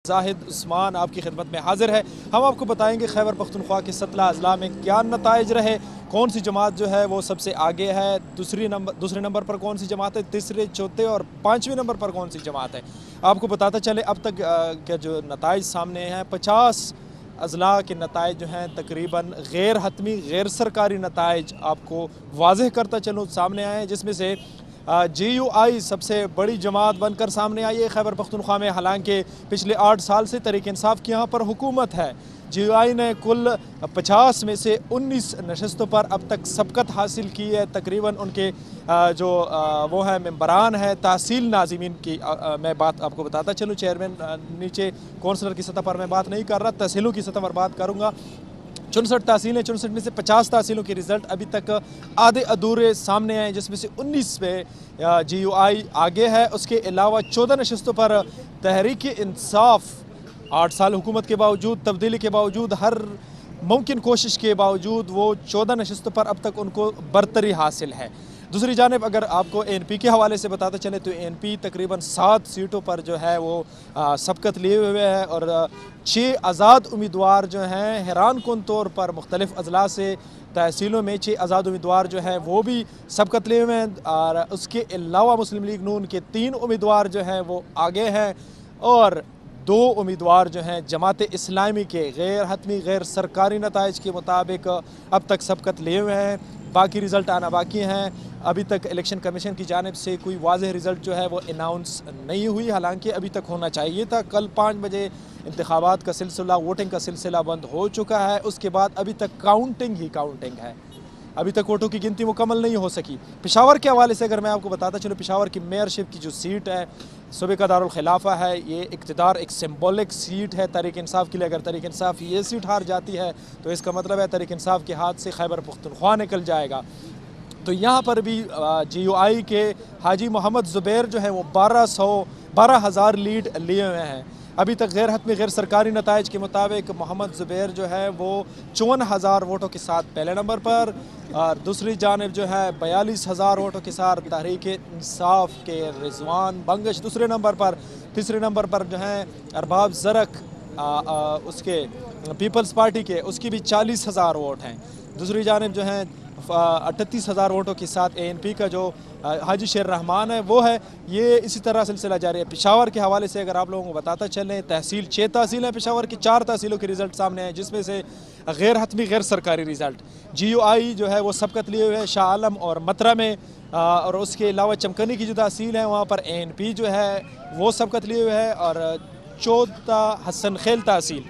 زاہد عثمان آپ کی خدمت میں حاضر ہے۔ ہم آپ کو بتائیں گے خیبر پختونخوا کے 17 اضلاع میں کیا نتائج رہے، کون سی جماعت جو ہے وہ سب سے آگے ہے، دوسرے نمبر پر کون سی جماعت ہے، تیسرے چوتھے اور پانچویں نمبر پر کون سی جماعت ہے۔ آپ کو بتاتا چلے اب تک کے جو نتائج سامنے ہیں 50 اضلاع کے نتائج جو ہیں تقریباً غیر حتمی غیر سرکاری نتائج آپ کو واضح کرتا چلوں سامنے آئے ہیں، جس میں سے جے یو آئی سب سے بڑی جماعت بن کر سامنے آئی ہے خیبر پختونخوا میں، حالانکہ پچھلے 8 سال سے تحریک انصاف کی یہاں پر حکومت ہے۔ جے یو آئی نے کل 50 میں سے 19 نشستوں پر اب تک سبقت حاصل کی ہے۔ تقریباً ان کے جو وہ ہیں ممبران ہیں تحصیل ناظمین کی میں بات آپ کو بتاتا چلوں، چیئرمین نیچے کونسلر کی سطح پر میں بات نہیں کر رہا، تحصیلوں کی سطح پر بات کروں گا۔ 64 تحصیلیں، 64 میں سے 50 تحصیلوں کے رزلٹ ابھی تک آدھے ادھورے سامنے آئے، جس میں سے 19 پہ جے یو آئی آگے ہے۔ اس کے علاوہ 14 نشستوں پر تحریک انصاف 8 سال حکومت کے باوجود، تبدیلی کے باوجود، ہر ممکن کوشش کے باوجود وہ 14 نشستوں پر اب تک ان کو برتری حاصل ہے۔ دوسری جانب اگر آپ کو اے این پی کے حوالے سے بتاتے چلیں تو اے این پی تقریباً 7 سیٹوں پر جو ہے وہ سبقت لیے ہوئے ہے، اور 6 آزاد امیدوار جو ہیں حیران کن طور پر مختلف اضلاع سے تحصیلوں میں 6 آزاد امیدوار جو ہیں وہ بھی سبقت لیے ہوئے ہیں، اور اس کے علاوہ مسلم لیگ نون کے 3 امیدوار جو ہیں وہ آگے ہیں، اور 2 امیدوار جو ہیں جماعت اسلامی کے غیر حتمی غیر سرکاری نتائج کے مطابق اب تک سبقت لیے ہوئے ہیں۔ باقی رزلٹ آنا باقی ہیں۔ ابھی تک الیکشن کمیشن کی جانب سے کوئی واضح رزلٹ جو ہے وہ اناؤنس نہیں ہوئی، حالانکہ ابھی تک ہونا چاہیے تھا۔ کل 5 بجے انتخابات کا سلسلہ، ووٹنگ کا سلسلہ بند ہو چکا ہے، اس کے بعد ابھی تک کاؤنٹنگ ہے، ابھی تک ووٹوں کی گنتی مکمل نہیں ہو سکی۔ پشاور کے حوالے سے اگر میں آپ کو بتاتا چلوں، پشاور کی میئرشپ کی جو سیٹ ہے صوبے کا دارالخلافہ ہے، یہ اقتدار ایک سمبولک سیٹ ہے تحریک انصاف کے لیے۔ اگر تحریک انصاف یہ سیٹ ہار جاتی ہے تو اس کا مطلب ہے تحریک انصاف کے ہاتھ سے خیبر پختونخوا نکل جائے گا۔ تو یہاں پر بھی جے یو آئی کے حاجی محمد زبیر جو ہے وہ 12,000 لیڈ لیے ہوئے ہیں۔ ابھی تک غیر حتمی غیر سرکاری نتائج کے مطابق محمد زبیر جو ہے وہ 54,000 ووٹوں کے ساتھ پہلے نمبر پر، اور دوسری جانب جو ہے 42,000 ووٹوں کے ساتھ تحریک انصاف کے رضوان بنگش دوسرے نمبر پر، تیسرے نمبر پر جو ہیں ارباب زرق اس کے پیپلز پارٹی کے، اس کی بھی 40,000 ووٹ ہیں۔ دوسری جانب جو ہیں 38,000 ووٹوں کے ساتھ اے این پی کا جو حاجی شیر رحمان ہے وہ ہے۔ یہ اسی طرح سلسلہ جاری ہے۔ پشاور کے حوالے سے اگر آپ لوگوں کو بتاتا چلیں، 6 تحصیلیں پشاور کی، 4 تحصیلوں کے رزلٹ سامنے ہیں، جس میں سے غیر حتمی غیر سرکاری رزلٹ جے یو آئی جو ہے وہ سبقت لیے ہوئے ہے شاہ عالم اور مترا میں، اور اس کے علاوہ چمکنی کی جو تحصیل ہے وہاں پر اے این پی جو ہے وہ سبقت لیے ہوئے ہے، اور 14 حسن خیل تحصیل،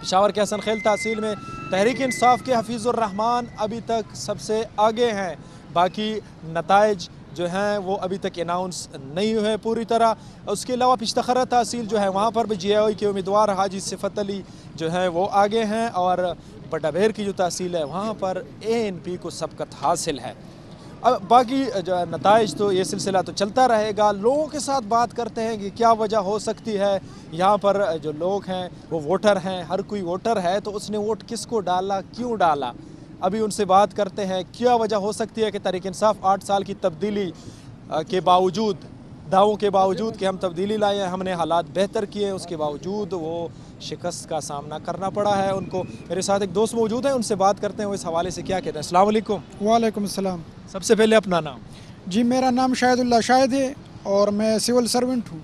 پشاور کے حسن خیل تحصیل میں تحریک انصاف کے حفیظ الرحمان ابھی تک سب سے آگے ہیں۔ باقی نتائج جو ہیں وہ ابھی تک اناؤنس نہیں ہوئے پوری طرح۔ اس کے علاوہ پشتخرہ تحصیل جو ہے وہاں پر بھی جے آئی کے امیدوار حاجی صفت علی جو ہیں وہ آگے ہیں، اور بٹا بیر کی جو تحصیل ہے وہاں پر اے این پی کو سبقت حاصل ہے۔ اب باقی جو نتائج تو یہ سلسلہ تو چلتا رہے گا۔ لوگوں کے ساتھ بات کرتے ہیں کہ کیا وجہ ہو سکتی ہے، یہاں پر جو لوگ ہیں وہ ووٹر ہیں، ہر کوئی ووٹر ہے تو اس نے ووٹ کس کو ڈالا، کیوں ڈالا، ابھی ان سے بات کرتے ہیں۔ کیا وجہ ہو سکتی ہے کہ تحریک انصاف 8 سال کی تبدیلی کے باوجود، دعووں کے باوجود کہ ہم تبدیلی لائے ہیں، ہم نے حالات بہتر کیے، اس کے باوجود وہ شکست کا سامنا کرنا پڑا ہے ان کو۔ میرے ساتھ ایک دوست موجود ہیں، ان سے بات کرتے ہیں وہ اس حوالے سے کیا کہتے ہیں۔ السلام علیکم۔ وعلیکم السلام۔ سب سے پہلے اپنا نام۔ جی میرا نام شاہد اللہ شاہد ہے اور میں سول سرونٹ ہوں۔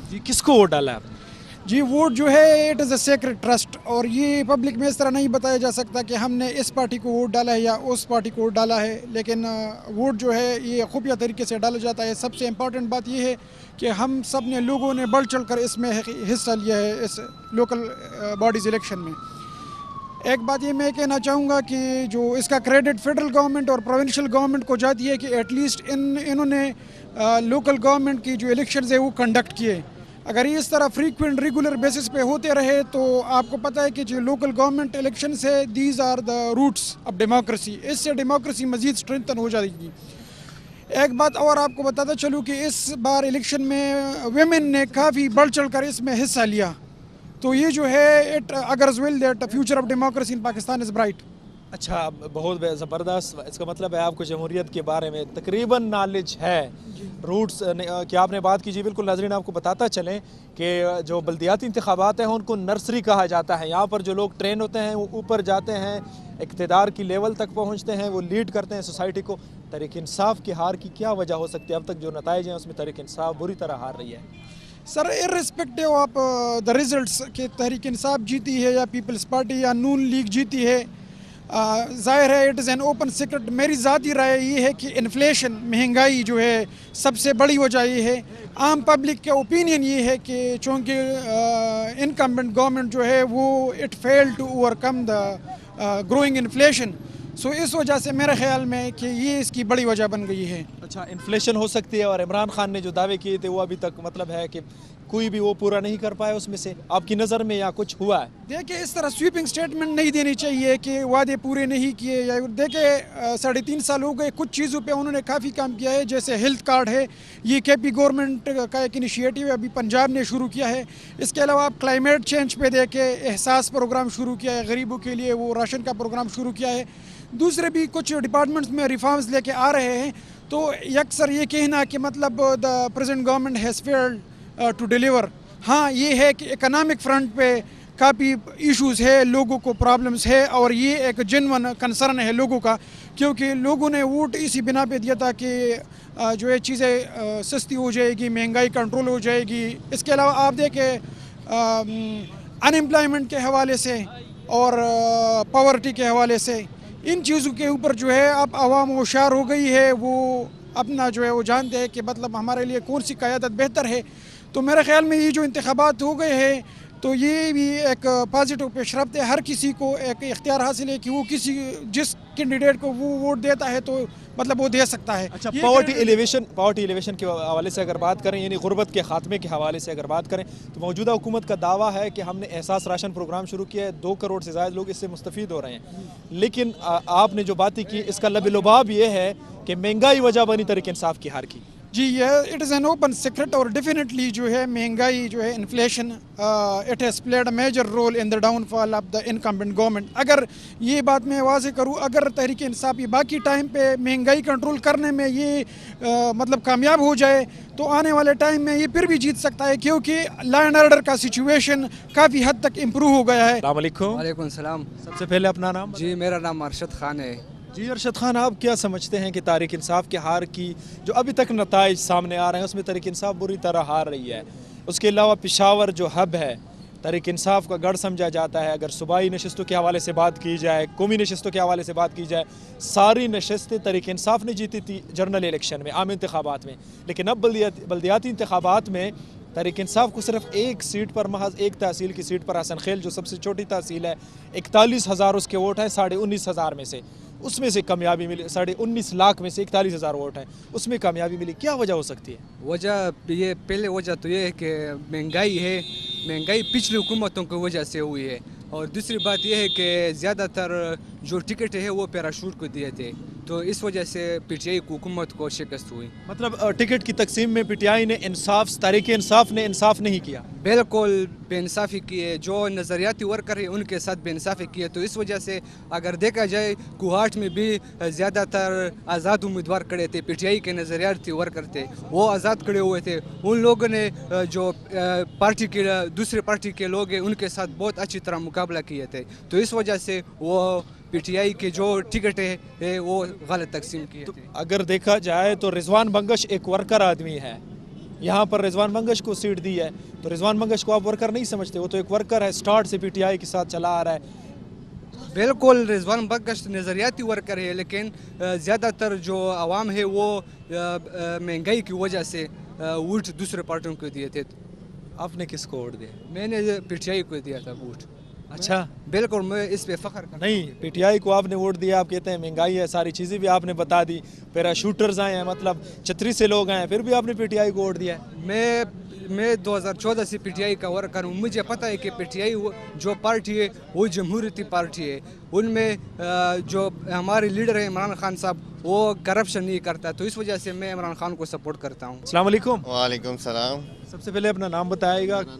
جی کس کو ووٹ ڈالا ہے آپ نے؟ جی ووٹ جو ہے it is a sacred trust, اور یہ پبلک میں اس طرح نہیں بتایا جا سکتا کہ ہم نے اس پارٹی کو ووٹ ڈالا ہے یا اس پارٹی کو ووٹ ڈالا ہے، لیکن ووٹ جو ہے یہ خفیہ طریقے سے ڈالا جاتا ہے۔ سب سے امپورٹنٹ بات یہ ہے کہ ہم سب نے لوگوں نے بڑھ چڑھ کر اس میں حصہ لیا ہے، اس لوکل باڈیز الیکشن میں۔ ایک بات یہ میں کہنا چاہوں گا کہ جو اس کا کریڈٹ فیڈرل گورنمنٹ اور پروونشل گورنمنٹ کو جاتی ہے کہ ایٹ لیسٹ انہوں نے لوکل گورنمنٹ کی جو الیکشنز ہیں وہ کنڈکٹ کیے۔ اگر یہ اس طرح فریکوینٹ ریگولر بیسس پہ ہوتے رہے تو آپ کو پتہ ہے کہ جو لوکل گورنمنٹ الیکشنز ہے these are the roots of democracy, اس سے ڈیموکریسی مزید اسٹرینتھن ہو جائے گی۔ ایک بات اور آپ کو بتاتا چلوں کہ اس بار الیکشن میں ویمن نے کافی بڑھ چڑھ کر اس میں حصہ لیا، تو یہ جو ہے it augurs well that future of democracy in Pakistan is bright. اچھا بہت زبردست. اس کا مطلب ہے آپ کو جمہوریت کے بارے میں تقریباً نالج ہے. روٹس کی آپ نے بات کی. جی بالکل ناظرین آپ کو بتاتا چلیں کہ جو بلدیاتی انتخابات ہیں ان کو نرسری کہا جاتا ہے. یہاں پر جو لوگ ٹرین ہوتے ہیں وہ اوپر جاتے ہیں, اقتدار کی لیول تک پہنچتے ہیں, وہ لیڈ کرتے ہیں سوسائٹی کو. تحریک انصاف کی ہار کی کیا وجہ ہو سکتی ہے؟ اب تک جو نتائج ہیں اس میں تحریک انصاف بری طرح ہار رہی ہے. سر ارسپیکٹیو آف دا ریزلٹس کہ تحریک انصاف جیتی ہے یا پیپلز پارٹی یا نون لیگ جیتی ہے, ظاہر ہے it is an open secret. میری ذاتی رائے یہ ہے کہ انفلیشن, مہنگائی جو ہے سب سے بڑی وجہ یہ ہے. عام پبلک کا اوپینین یہ ہے کہ چونکہ انکمبنٹ گورنمنٹ جو ہے وہ it fail to overcome the growing inflation, so اس وجہ سے میرے خیال میں کہ یہ اس کی بڑی وجہ بن گئی ہے. اچھا انفلیشن ہو سکتی ہے, اور عمران خان نے جو دعوے کیے تھے وہ ابھی تک مطلب ہے کہ کوئی بھی وہ پورا نہیں کر پایا. اس میں سے آپ کی نظر میں یا کچھ ہوا ہے؟ دیکھیں اس طرح سویپنگ سٹیٹمنٹ نہیں دینی چاہیے کہ وعدے پورے نہیں کیے. یا دیکھیں 3.5 سال ہو گئے, کچھ چیزوں پہ انہوں نے کافی کام کیا ہے. جیسے ہیلتھ کارڈ ہے, یہ کے پی گورنمنٹ کا ایک انیشیٹو ہے, ابھی پنجاب نے شروع کیا ہے. اس کے علاوہ آپ کلائمیٹ چینج پہ دیکھیں, احساس پروگرام شروع کیا ہے غریبوں کے لیے, وہ راشن کا پروگرام شروع کیا ہے. دوسرے بھی کچھ ڈپارٹمنٹس میں ریفارمز لے کے آ رہے ہیں. تو یکسر یہ کہنا کہ مطلب the present government has failed to deliver, ہاں یہ ہے کہ اکنامک فرنٹ پہ کافی ایشوز ہے, لوگوں کو پرابلمز ہے, اور یہ ایک جنون کنسرن ہے لوگوں کا, کیونکہ لوگوں نے ووٹ اسی بنا پہ دیا تھا کہ جو ہے چیزیں سستی ہو جائے گی, مہنگائی کنٹرول ہو جائے گی. اس کے علاوہ آپ دیکھیں ان امپلائمنٹ کے حوالے سے اور پاورٹی کے حوالے سے, ان چیزوں کے اوپر جو ہے اب عوام ہوشیار ہو گئی ہے. وہ اپنا جو ہے وہ جانتے ہیں کہ مطلب ہمارے لیے کون سی قیادت بہتر ہے. تو میرے خیال میں یہ جو انتخابات ہو گئے ہیں تو یہ بھی ایک پازیٹو پیش رفت ہے. ہر کسی کو ایک اختیار حاصل ہے کہ وہ جس کینڈیڈیٹ کو وہ ووٹ دیتا ہے تو مطلب وہ دے سکتا ہے. اچھا پاورٹی ایلیویشن کے حوالے سے اگر بات کریں, یعنی غربت کے خاتمے کے حوالے سے اگر بات کریں, تو موجودہ حکومت کا دعویٰ ہے کہ ہم نے احساس راشن پروگرام شروع کیا ہے, 2 کروڑ سے زائد لوگ اس سے مستفید ہو رہے ہیں. لیکن آپ نے جو باتیں کی اس کا لب لباب یہ ہے کہ مہنگائی وجہ بنی تحریک انصاف کی ہار کی. جی یہ it is an open secret, اور ڈیفینیٹلی جو ہے مہنگائی جو ہے inflation it has played a major role in the downfall of the incumbent government. اگر یہ بات میں واضح کروں, اگر تحریک انصاف باقی ٹائم پہ مہنگائی کنٹرول کرنے میں یہ مطلب کامیاب ہو جائے تو آنے والے ٹائم میں یہ پھر بھی جیت سکتا ہے, کیونکہ لا اینڈ آرڈر کا سچویشن کافی حد تک امپروو ہو گیا ہے. السلام علیکم. وعلیکم السلام. سب سے پہلے اپنا نام. جی میرا نام ارشد خان ہے. جی ارشد خان, آپ کیا سمجھتے ہیں کہ تحریک انصاف کے ہار کی جو ابھی تک نتائج سامنے آ رہے ہیں اس میں تحریک انصاف بری طرح ہار رہی ہے؟ اس کے علاوہ پشاور جو ہب ہے تحریک انصاف کا گڑھ سمجھا جاتا ہے. اگر صوبائی نشستوں کے حوالے سے بات کی جائے, قومی نشستوں کے حوالے سے بات کی جائے, ساری نشستیں تحریک انصاف نے جیتی تھی جنرل الیکشن میں, عام انتخابات میں. لیکن اب بلدیاتی انتخابات میں تحریک انصاف کو صرف ایک سیٹ پر, محض ایک تحصیل کی سیٹ پر, حسن خیل جو سب سے چھوٹی تحصیل ہے, 41,000 اس کے ووٹ ہیں 19,500 میں سے, اس میں سے کامیابی ملی. 19.5 لاکھ میں سے 41,000 ووٹ ہیں, اس میں کامیابی ملی. کیا وجہ ہو سکتی ہے؟ وجہ یہ پہلے وجہ تو یہ ہے کہ مہنگائی ہے. مہنگائی پچھلی حکومتوں کی وجہ سے ہوئی ہے, اور دوسری بات یہ ہے کہ زیادہ تر جو ٹکٹ ہے وہ پیراشوٹ کو دیے تھے, تو اس وجہ سے پی ٹی آئی حکومت کو شکست ہوئی. مطلب ٹکٹ کی تقسیم میں پی ٹی آئی نے تحریک انصاف نے انصاف نہیں کیا. بالکل بے انصافی کی ہے. جو نظریاتی ورکر ہیں ان کے ساتھ بے انصافی کی ہے. تو اس وجہ سے اگر دیکھا جائے کوہاٹ میں بھی زیادہ تر آزاد امیدوار کھڑے تھے, پی ٹی آئی کے نظریاتی ورکر تھے, وہ آزاد کھڑے ہوئے تھے. ان لوگوں نے جو پارٹی کے دوسرے پارٹی کے لوگ ہیں ان کے ساتھ بہت اچھی طرح مقابلہ کیے تھے. تو اس وجہ سے وہ پی ٹی آئی کے جو ٹکٹ ہے وہ غلط تقسیم کیے تھے. اگر دیکھا جائے تو رضوان بنگش ایک ورکر آدمی ہے, یہاں پر رضوان بنگش کو سیٹ دی ہے, تو رضوان بنگش کو آپ ورکر نہیں سمجھتے؟ وہ تو ایک ورکر ہے, سٹارٹ سے پی ٹی آئی کے ساتھ چلا آ رہا ہے. بالکل رضوان بنگش نظریاتی ورکر ہے, لیکن زیادہ تر جو عوام ہے وہ مہنگائی کی وجہ سے ووٹ دوسرے پارٹیوں کو دیے تھے. آپ نے کس کو ووٹ دیا؟ میں نے پی ٹی آئی کو دیا تھا ووٹ. اچھا, بالکل میں اس پہ فخر کرتا ہوں. نہیں پی ٹی آئی کو آپ نے ووٹ دیا, آپ کہتے ہیں مہنگائی ہے, ساری چیزیں بھی آپ نے بتا دی, پیراشوٹرز آئے ہیں, مطلب چھتری سے لوگ آئے ہیں, پھر بھی آپ نے پی ٹی آئی کو ووٹ دیا ہے. میں 2014 سے پی ٹی آئی کا ورکر ہوں. مجھے پتہ ہے کہ پی ٹی آئی جو پارٹی ہے وہ جمہوریتی پارٹی ہے. ان میں جو ہمارے لیڈر ہیں عمران خان صاحب, وہ کرپشن نہیں کرتا, تو اس وجہ سے میں عمران خان کو سپورٹ کرتا ہوں. السلام علیکم. وعلیکم السلام. سب سے پہلے اپنا نام بتائے گا,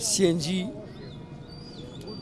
CNG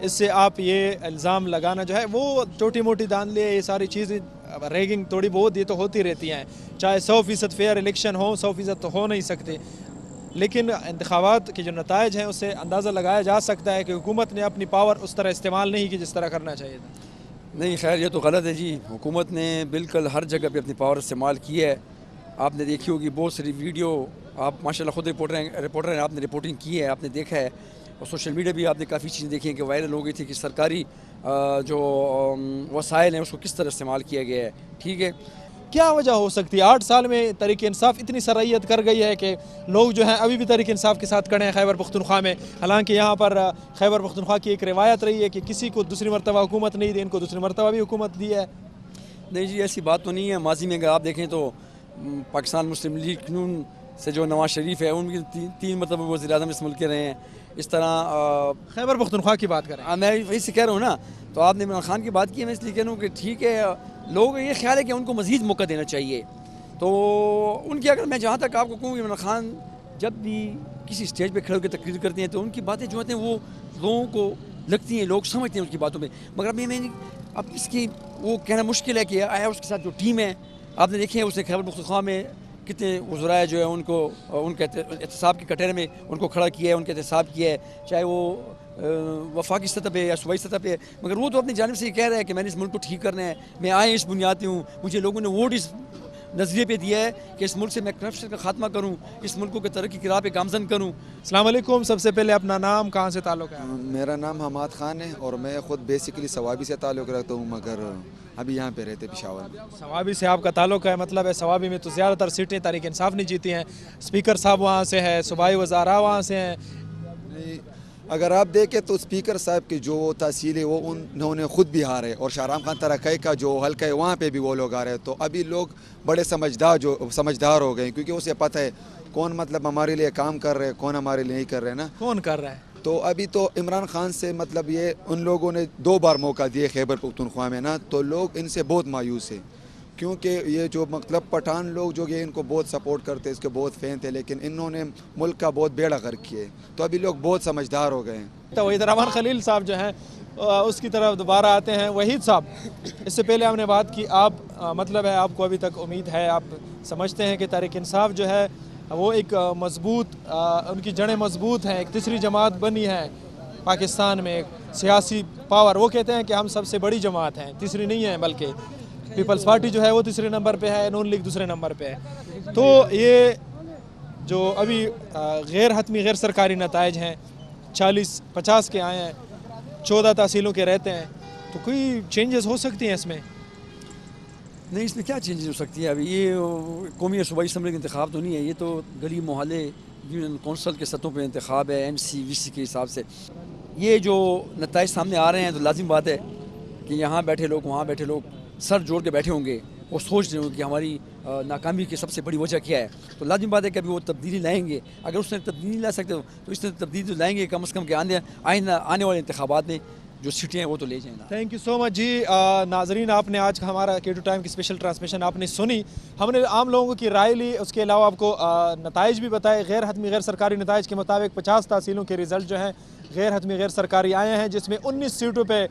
اس سے آپ یہ الزام لگانا جو ہے وہ چھوٹی موٹی دھاندلی ہے. یہ ساری چیزیں ریگنگ تھوڑی بہت یہ تو ہوتی رہتی ہیں, چاہے 100% فیئر الیکشن ہو, 100% تو ہو نہیں سکتے, لیکن انتخابات کے جو نتائج ہیں اس سے اندازہ لگایا جا سکتا ہے کہ حکومت نے اپنی پاور اس طرح استعمال نہیں کی جس طرح کرنا چاہیے تھا. نہیں خیر یہ تو غلط ہے جی. حکومت نے بالکل ہر جگہ پہ اپنی پاور استعمال کی ہے. آپ نے دیکھی ہوگی بہت ساری ویڈیو, آپ ماشاءاللہ خود رپورٹر ہیں, آپ نے رپورٹنگ کی ہے, آپ نے دیکھا ہے, اور سوشل میڈیا بھی آپ نے کافی چیزیں دیکھی ہیں کہ وائرل ہو گئی تھی کہ سرکاری جو وسائل ہیں اس کو کس طرح استعمال کیا گیا ہے. ٹھیک ہے, کیا وجہ ہو سکتی ہے؟ 8 سال میں تحریک انصاف اتنی صلاحیت کر گئی ہے کہ لوگ جو ہیں ابھی بھی تحریک انصاف کے ساتھ کھڑے ہیں خیبر پختونخوا میں, حالانکہ یہاں پر خیبر پختونخوا کی ایک روایت رہی ہے کہ کسی کو دوسری مرتبہ حکومت نہیں دی, ان کو دوسری مرتبہ بھی حکومت دی ہے. نہیں جی ایسی بات تو نہیں ہے. ماضی میں اگر آپ دیکھیں تو پاکستان مسلم لیگ نون سے جو نواز شریف ہے ان کی 3 مرتبہ وزیر اعظم اس ملک کے رہے ہیں. اس طرح خیبر پختونخوا کی بات کریں, میں وہی سے کہہ رہا ہوں نا. تو آپ نے عمران خان کی بات کی ہے, میں اس لیے کہہ رہا ہوں کہ ٹھیک ہے, لوگ یہ خیال ہے کہ ان کو مزید موقع دینا چاہیے. تو ان کی اگر میں جہاں تک آپ کو کہوں کہ عمران خان جب بھی کسی اسٹیج پہ کھڑے ہو کے تقریر کرتے ہیں تو ان کی باتیں جو ہوتی ہیں وہ لوگوں کو لگتی ہیں, لوگ سمجھتے ہیں ان کی باتوں میں. مگر اب اس کی وہ کہنا مشکل ہے کہ آیا اس کے ساتھ جو ٹیم ہے, آپ نے دیکھے اس نے خیبر پختونخوا میں کتنے وزرائے جو ہے ان کو ان کے احتساب کے کٹہرے میں ان کو کھڑا کیا ہے, ان کے احتساب کیا ہے, چاہے وہ وفاقی سطح پہ یا صوبائی سطح پہ. مگر وہ تو اپنی جانب سے یہ کہہ رہا ہے کہ میں نے اس ملک کو ٹھیک کرنا ہے, میں آئے اس بنیاد پہ ہوں, مجھے لوگوں نے ووٹ اس نظریے پہ دیا ہے کہ اس ملک سے میں کرپشن کا خاتمہ کروں, اس ملک کو کہ ترقی کی راہ پہ گامزن کروں. السلام علیکم. سب سے پہلے اپنا نام, کہاں سے تعلق ہے؟ میرا نام حماد خان ہے اور میں خود بیسیکلی ثوابی سے تعلق رکھتا ہوں, مگر ابھی یہاں پہ رہتے پشاور میں. ثوابی سے آپ کا تعلق ہے, مطلب ہے ثوابی میں تو زیادہ تر سیٹیں تحریک انصاف نے جیتی ہیں, اسپیکر صاحب وہاں سے ہیں, صوبائی وزراء وہاں سے ہیں. اگر آپ دیکھیں تو اسپیکر صاحب کی جو تحصیل ہے وہ انہوں نے خود بھی ہارے, اور شاہرام خان ترقی کا جو حلقہ ہے وہاں پہ بھی وہ لوگ آ رہے ہیں. تو ابھی لوگ بڑے سمجھدار ہو گئے, کیونکہ اسے پتہ ہے کون مطلب ہمارے لیے کام کر رہے ہیں, کون ہمارے لیے نہیں کر رہے نا. کون کر رہا ہے؟ تو ابھی تو عمران خان سے مطلب یہ ان لوگوں نے 2 بار موقع دیے خیبر پختونخوا میں نا, تو لوگ ان سے بہت مایوس ہیں, کیونکہ یہ جو مطلب پٹھان لوگ جو یہ ان کو بہت سپورٹ کرتے, اس کے بہت فین تھے, لیکن انہوں نے ملک کا بہت بیڑا غرق کیے. تو ابھی لوگ بہت سمجھدار ہو گئے ہیں. تو وحید الرحمان خلیل صاحب جو ہیں اس کی طرف دوبارہ آتے ہیں. وحید صاحب, اس سے پہلے ہم نے بات کی, آپ مطلب ہے آپ کو ابھی تک امید ہے, آپ سمجھتے ہیں کہ تحریک انصاف جو ہے وہ ایک مضبوط, ان کی جڑیں مضبوط ہیں, ایک تیسری جماعت بنی ہے پاکستان میں, ایک سیاسی پاور. وہ کہتے ہیں کہ ہم سب سے بڑی جماعت ہیں, تیسری نہیں ہے, بلکہ پیپلز پارٹی جو ہے وہ تیسرے نمبر پہ ہے, نون لیگ دوسرے نمبر پہ ہے. تو یہ جو ابھی غیر حتمی غیر سرکاری نتائج ہیں 40-50 کے آئے ہیں, 14 تحصیلوں کے رہتے ہیں, تو کوئی چینجز ہو سکتی ہیں اس میں؟ نہیں اس میں کیا چینجز ہو سکتی ہے. ابھی یہ قومی اور صوبائی اسمبلی کا انتخاب تو نہیں ہے, یہ تو گلی محلے یونین کونسل کے سطحوں پہ انتخاب ہے, NC-VC کے حساب سے. یہ جو نتائج سامنے آ رہے ہیں تو لازم بات ہے کہ یہاں بیٹھے لوگ وہاں بیٹھے لوگ سر جوڑ کے بیٹھے ہوں گے, وہ سوچ رہے ہوں گے کہ ہماری ناکامی کی سب سے بڑی وجہ کیا ہے. تو لازم بات ہے کہ ابھی وہ تبدیلی لائیں گے. اگر اس نے تبدیلی لا سکتے تو اس نے تبدیلی تو لائیں گے کم از کم کہ آنے والے انتخابات میں جو سیٹیں ہیں وہ تو لے جائیں گے. تھینک یو سو مچ جی. ناظرین, آپ نے آج ہمارا K2 ٹائم کی اسپیشل ٹرانسمیشن آپ نے سنی, ہم نے عام لوگوں کی رائے لی, اس کے علاوہ آپ کو نتائج بھی بتائے. غیر حتمی غیر سرکاری نتائج کے مطابق 50 تحصیلوں کے رزلٹ جو ہیں غیر حتمی غیر سرکاری آئے ہیں, جس میں 19 سیٹوں پہ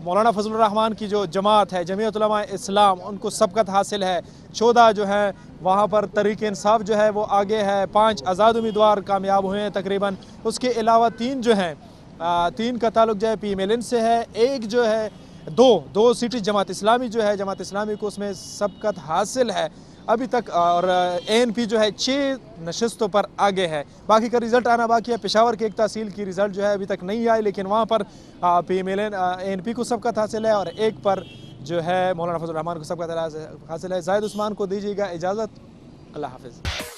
مولانا فضل الرحمان کی جو جماعت ہے جمعیت علماء اسلام ان کو سبقت حاصل ہے. 14 جو ہے وہاں پر تحریک انصاف جو ہے وہ آگے ہے, 5 آزاد امیدوار کامیاب ہوئے ہیں تقریباً. اس کے علاوہ 3 جو ہیں, 3 کا تعلق جو ہے PMLN سے ہے, ایک جو ہے 2 سیٹیں جماعت اسلامی جو ہے, جماعت اسلامی کو اس میں سبقت حاصل ہے ابھی تک, اور ANP جو ہے 6 نشستوں پر آگے ہے. باقی کا رزلٹ آنا باقی ہے. پشاور کے ایک تحصیل کی رزلٹ جو ہے ابھی تک نہیں آئی, لیکن وہاں پر PMLN ANP کو سبقت حاصل ہے, اور ایک پر جو ہے مولانا فضل الرحمان کو سبقت حاصل ہے. زاہد عثمان کو دیجیے گا اجازت. اللہ حافظ.